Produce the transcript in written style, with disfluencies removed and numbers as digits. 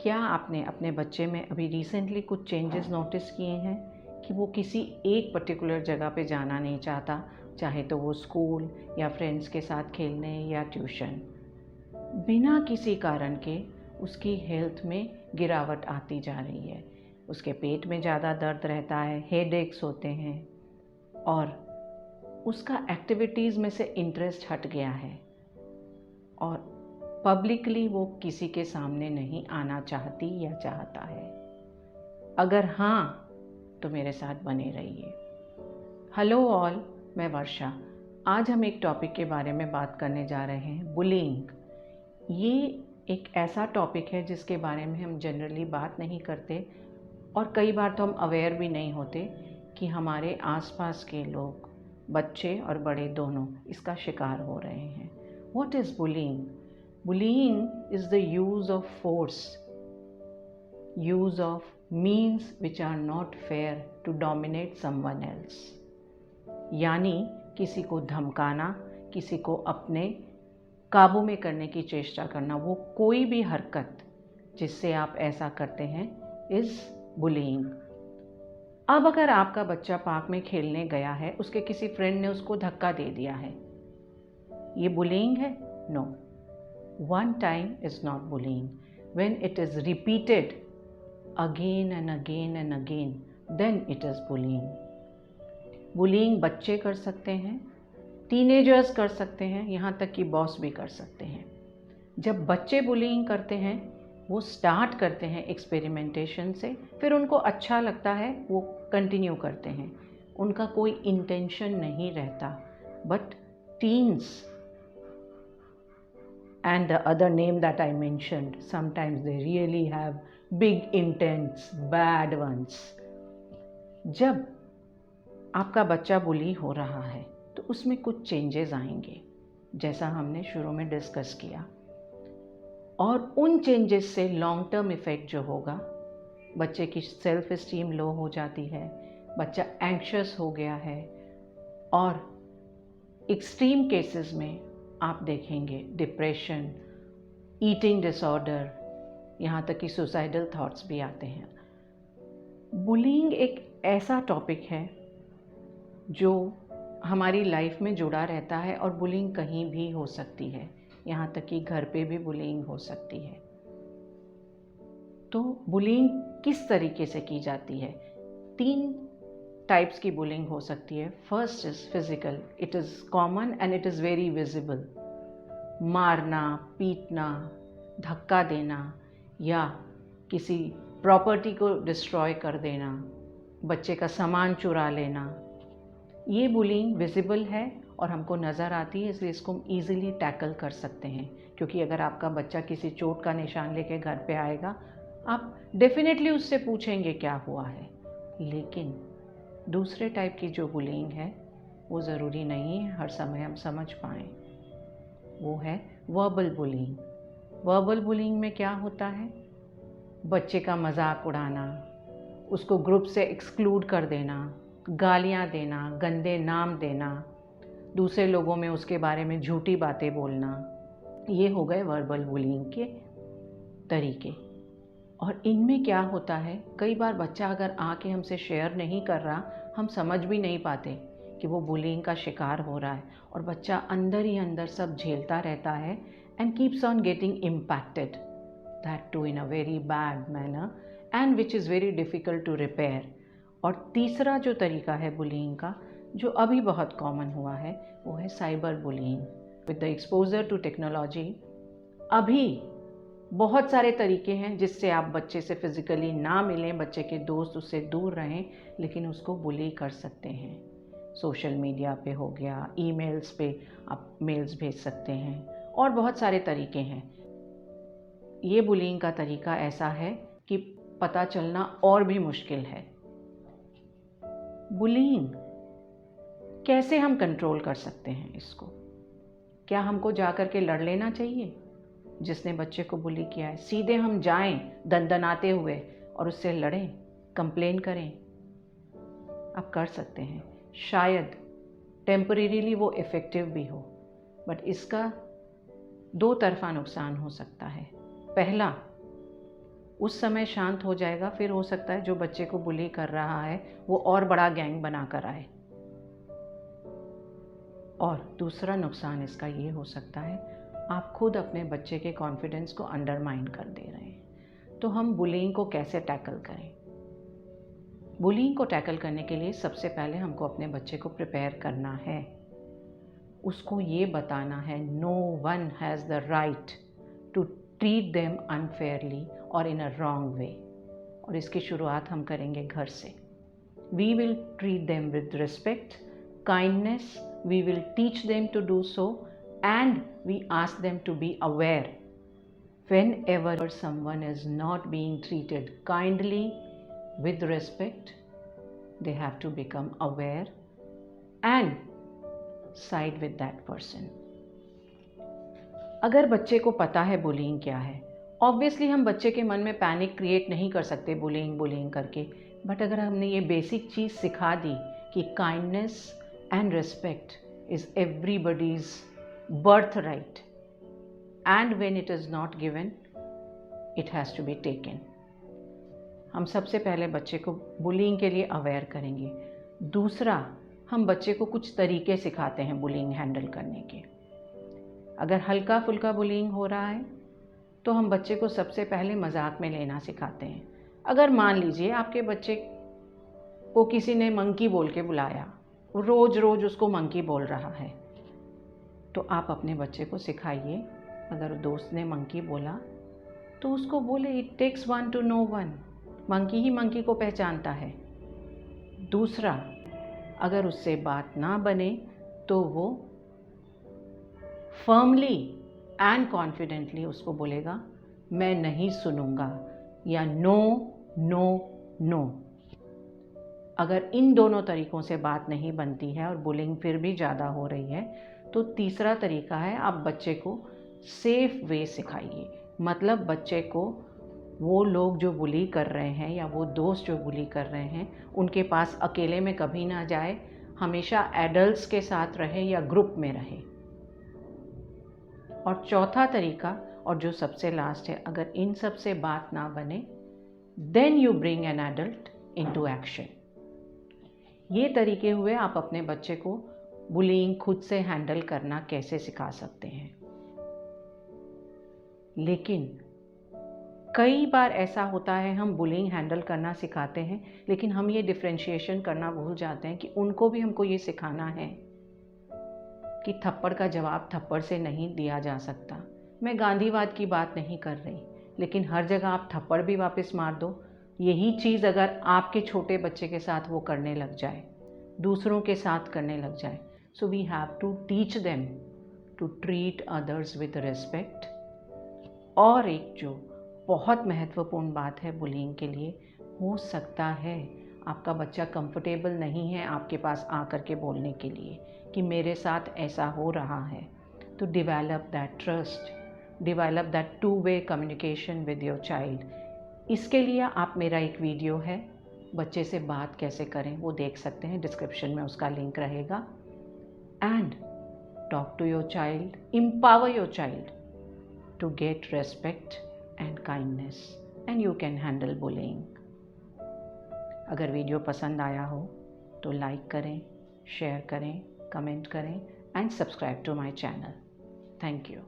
क्या आपने अपने बच्चे में अभी रिसेंटली कुछ चेंजेस नोटिस किए हैं कि वो किसी एक पर्टिकुलर जगह पे जाना नहीं चाहता, चाहे तो वो स्कूल या फ्रेंड्स के साथ खेलने या ट्यूशन, बिना किसी कारण के उसकी हेल्थ में गिरावट आती जा रही है। उसके पेट में ज़्यादा दर्द रहता है, हेडेक्स होते हैं और उसका एक्टिविटीज़ में से इंटरेस्ट हट गया है और पब्लिकली वो किसी के सामने नहीं आना चाहती या चाहता है। अगर हाँ, तो मेरे साथ बने रहिए। हेलो ऑल, मैं वर्षा। आज हम एक टॉपिक के बारे में बात करने जा रहे हैं, बुलिंग। ये एक ऐसा टॉपिक है जिसके बारे में हम जनरली बात नहीं करते और कई बार तो हम अवेयर भी नहीं होते कि हमारे आसपास के लोग, बच्चे और बड़े दोनों, इसका शिकार हो रहे हैं। What is bullying? Bullying is the use of force, use of means which are not fair to dominate someone else. यानी किसी को धमकाना, किसी को अपने काबू में करने की चेष्टा करना, वो कोई भी हरकत जिससे आप ऐसा करते हैं इज बुलिंग। अब अगर आपका बच्चा पार्क में खेलने गया है, उसके किसी फ्रेंड ने उसको धक्का दे दिया है, ये बुलिंग है? No, one time is not bullying. When it is repeated again and again and again, then it is bullying. Bullying बच्चे कर सकते हैं, टीनेजर्स कर सकते हैं, यहाँ तक कि बॉस भी कर सकते हैं। जब बच्चे बुलिंग करते हैं, वो स्टार्ट करते हैं एक्सपेरिमेंटेशन से, फिर उनको अच्छा लगता है, वो कंटिन्यू करते हैं, उनका कोई इंटेंशन नहीं रहता। But teens and the other name that I mentioned, sometimes they really have big intents, bad ones. जब आपका बच्चा बुली हो रहा है तो उसमें कुछ चेंजेस आएंगे, जैसा हमने शुरू में डिस्कस किया, और उन चेंजेस से लॉन्ग टर्म इफ़ेक्ट जो होगा, बच्चे की सेल्फ इस्टीम लो हो जाती है, बच्चा एंक्शस हो गया है, और एक्सट्रीम केसेस में आप देखेंगे डिप्रेशन, ईटिंग डिसऑर्डर, यहाँ तक कि सुसाइडल थॉट्स भी आते हैं। बुलिंग एक ऐसा टॉपिक है जो हमारी लाइफ में जुड़ा रहता है और बुलिंग कहीं भी हो सकती है, यहाँ तक कि घर पे भी बुलिंग हो सकती है। तो बुलिंग किस तरीके से की जाती है? 3 टाइप्स की बुलिंग हो सकती है। First is physical, it is common and it is very visible. मारना, पीटना, धक्का देना या किसी प्रॉपर्टी को डिस्ट्रॉय कर देना, बच्चे का सामान चुरा लेना, ये बुलिंग विजिबल है और हमको नज़र आती है, इसलिए इसको हम ईज़िली टैकल कर सकते हैं। क्योंकि अगर आपका बच्चा किसी चोट का निशान लेके घर पे आएगा, आप डेफिनेटली उससे पूछेंगे क्या हुआ है। लेकिन दूसरे टाइप की जो बुलिंग है वो ज़रूरी नहीं है हर समय हम समझ पाएँ। वो है वर्बल बुलिंग। वर्बल बुलिंग में क्या होता है? बच्चे का मजाक उड़ाना, उसको ग्रुप से एक्सक्लूड कर देना, गालियाँ देना, गंदे नाम देना, दूसरे लोगों में उसके बारे में झूठी बातें बोलना, ये हो गए वर्बल बुलिंग के तरीके। और इनमें क्या होता है, कई बार बच्चा अगर आके हमसे शेयर नहीं कर रहा, हम समझ भी नहीं पाते कि वो बुलिंग का शिकार हो रहा है, और बच्चा अंदर ही अंदर सब झेलता रहता है and keeps on getting impacted, that too in a very bad manner and which is very difficult to repair. और तीसरा जो तरीका है बुलिंग का, जो अभी बहुत कॉमन हुआ है, वो है cyber bullying. With the exposure to technology अभी बहुत सारे तरीके हैं जिससे आप बच्चे से फिज़िकली ना मिलें, बच्चे के दोस्त उससे दूर रहें, लेकिन उसको बुली कर सकते हैं। सोशल मीडिया पे हो गया, ईमेल्स पे आप मेल्स भेज सकते हैं, और बहुत सारे तरीके हैं। ये बुलिंग का तरीका ऐसा है कि पता चलना और भी मुश्किल है। बुलिंग कैसे हम कंट्रोल कर सकते हैं इसको? क्या हमको जा कर के लड़ लेना चाहिए जिसने बच्चे को बुली किया है? सीधे हम जाएं दनदनाते हुए और उससे लड़ें, कंप्लेन करें? आप कर सकते हैं, शायद टेम्परेरीली वो इफ़ेक्टिव भी हो, बट इसका 2 तरफा नुकसान हो सकता है। पहला, उस समय शांत हो जाएगा, फिर हो सकता है जो बच्चे को बुली कर रहा है वो और बड़ा गैंग बना कर आए। और दूसरा नुकसान इसका ये हो सकता है, आप खुद अपने बच्चे के कॉन्फिडेंस को अंडरमाइन कर दे रहे हैं। तो हम बुलिंग को कैसे टैकल करें? बुलिंग को टैकल करने के लिए सबसे पहले हमको अपने बच्चे को प्रिपेयर करना है। उसको ये बताना है no one has the right to treat them unfairly और इन अ रॉन्ग वे। और इसकी शुरुआत हम करेंगे घर से। We will treat them with respect, kindness, we will teach them to do so, and we ask them to be aware whenever someone is not being treated kindly with respect. They have to become aware and side with that person. अगर बच्चे को पता है bullying क्या है, obviously हम बच्चे के मन में पैनिक क्रिएट नहीं कर सकते बुलिंग करके, बट अगर हमने ये बेसिक चीज़ सिखा दी कि kindness and respect is everybody's birth right, and when it is not given, it has to be taken. हम सबसे पहले बच्चे को बुलिंग के लिए अवेयर करेंगे। दूसरा, हम बच्चे को कुछ तरीके सिखाते हैं बुलिंग हैंडल करने के। अगर हल्का फुल्का बुलिंग हो रहा है तो हम बच्चे को सबसे पहले मजाक में लेना सिखाते हैं। अगर मान लीजिए आपके बच्चे को किसी ने मंकी बोल के बुलाया, रोज रोज उसको मंकी बोल रहा है, तो आप अपने बच्चे को सिखाइए, अगर दोस्त ने मंकी बोला तो उसको बोले it takes one to know one, monkey ही मंकी को पहचानता है। दूसरा, अगर उससे बात ना बने तो वो फर्मली एंड कॉन्फिडेंटली उसको बोलेगा मैं नहीं सुनूंगा, या नो नो नो। अगर इन दोनों तरीक़ों से बात नहीं बनती है और बुलिंग फिर भी ज़्यादा हो रही है, तो तीसरा तरीका है आप बच्चे को सेफ वे सिखाइए। मतलब बच्चे को वो लोग जो बुली कर रहे हैं या वो दोस्त जो बुली कर रहे हैं उनके पास अकेले में कभी ना जाए, हमेशा एडल्ट्स के साथ रहे या ग्रुप में रहे। और चौथा तरीका और जो सबसे लास्ट है, अगर इन सब से बात ना बने, then you bring an adult into action. ये तरीके हुए आप अपने बच्चे को बुलिंग खुद से हैंडल करना कैसे सिखा सकते हैं। लेकिन कई बार ऐसा होता है हम बुलिंग हैंडल करना सिखाते हैं, लेकिन हम ये डिफरेंशिएशन करना भूल जाते हैं कि उनको भी हमको ये सिखाना है कि थप्पड़ का जवाब थप्पड़ से नहीं दिया जा सकता। मैं गांधीवाद की बात नहीं कर रही, लेकिन हर जगह आप थप्पड़ भी वापस मार दो। यही चीज़ अगर आपके छोटे बच्चे के साथ वो करने लग जाए, दूसरों के साथ करने लग जाए, so we have to teach them to treat others with respect. और एक जो बहुत महत्वपूर्ण बात है बुलिंग के लिए, हो सकता है आपका बच्चा कंफर्टेबल नहीं है आपके पास आकर के बोलने के लिए कि मेरे साथ ऐसा हो रहा है, तो develop that trust, develop that two way communication with your child. इसके लिए आप मेरा एक वीडियो है बच्चे से बात कैसे करें वो देख सकते हैं, डिस्क्रिप्शन में उसका लिंक रहेगा। And talk to your child, empower your child to get respect and kindness, and you can handle bullying. अगर वीडियो पसंद आया हो तो लाइक करें, शेयर करें, कमेंट करें and subscribe to my channel. Thank you.